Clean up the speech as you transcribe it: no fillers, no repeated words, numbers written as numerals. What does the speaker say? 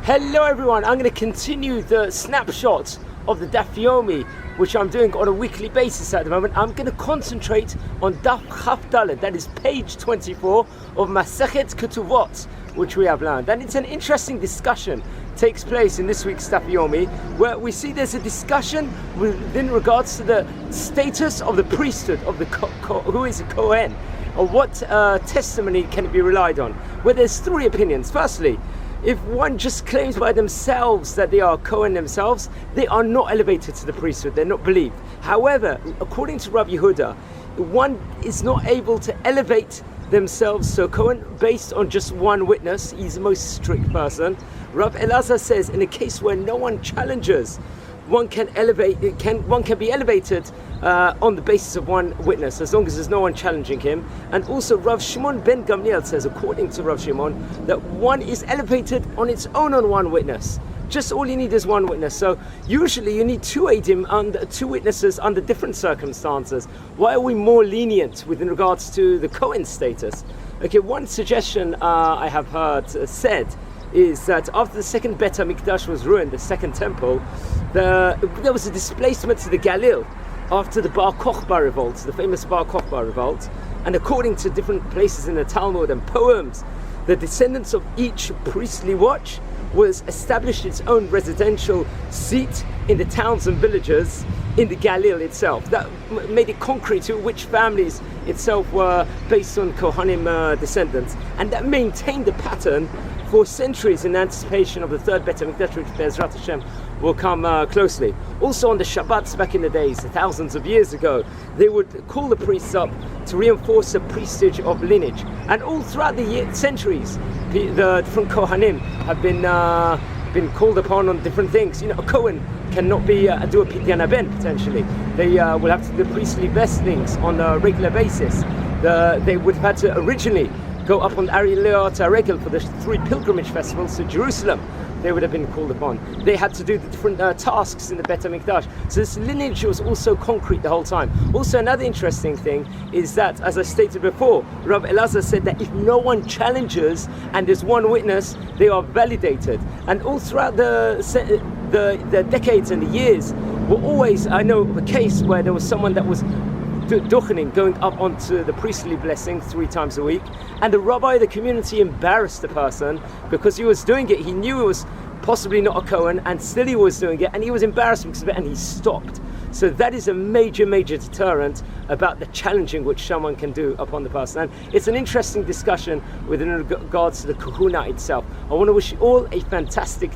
Hello everyone, I'm going to continue the snapshots of the Daf Yomi, which I'm doing on a weekly basis at the moment. I'm going to concentrate on Daf Chaf Daled, that is page 24 of Masechet Ketubot, which we have learned. And it's an interesting discussion takes place in this week's Daf Yomi, where we see there's a discussion within regards to the status of the priesthood of the who is a Kohen, or what testimony can be relied on, where there's three opinions. Firstly, if one just claims by themselves that they are Kohen themselves, they are not elevated to the priesthood, they're not believed. However, according to Rav Yehuda, one is not able to elevate themselves to Kohen based on just one witness. He's the most strict person. Rav Elazar says in a case where no one challenges, one can be elevated on the basis of one witness, as long as there's no one challenging him. And also Rav Shimon ben Gamliel says, according to Rav Shimon, that one is elevated on its own on one witness. Just all you need is one witness. So usually you need two edim, two witnesses under different circumstances. Why are we more lenient with in regards to the Kohen status? Okay, one suggestion I have heard said is that after the second Bet HaMikdash was ruined, the second temple, there was a displacement to the Galil after the Bar Kokhba revolt, the famous Bar Kokhba revolt. And according to different places in the Talmud and poems, the descendants of each priestly watch was established its own residential seat in the towns and villages in the Galil itself. That made it concrete to which families itself were based on Kohanim descendants, and that maintained the pattern for centuries in anticipation of the third Bet HaMikdash, which Be'ezrat Hashem will come closely. Also on the Shabbats back in the days, thousands of years ago, they would call the priests up to reinforce the prestige of lineage. And all throughout the centuries, the different Kohanim have been called upon on different things. You know, a Kohen cannot be do a Pidyan Haben potentially. They will have to do priestly blessings on a regular basis. They would have had to originally go up on Ari Leot Regel for the 3 pilgrimage festivals to Jerusalem. They would have been called upon. They had to do the different tasks in the Bet HaMikdash. So this lineage was also concrete the whole time. Also, another interesting thing is that, as I stated before, Rav Elazar said that if no one challenges and there's one witness, they are validated. And all throughout the decades and the years, were always, I know a case where there was someone that was going up onto the priestly blessing 3 times a week, and the rabbi of the community embarrassed the person because he was doing it. He knew he was possibly not a Kohen, and still he was doing it, and he was embarrassed because of it, and he stopped. So that is a major deterrent about the challenging which someone can do upon the person. And it's an interesting discussion within regards to the kahuna itself. I want to wish you all a fantastic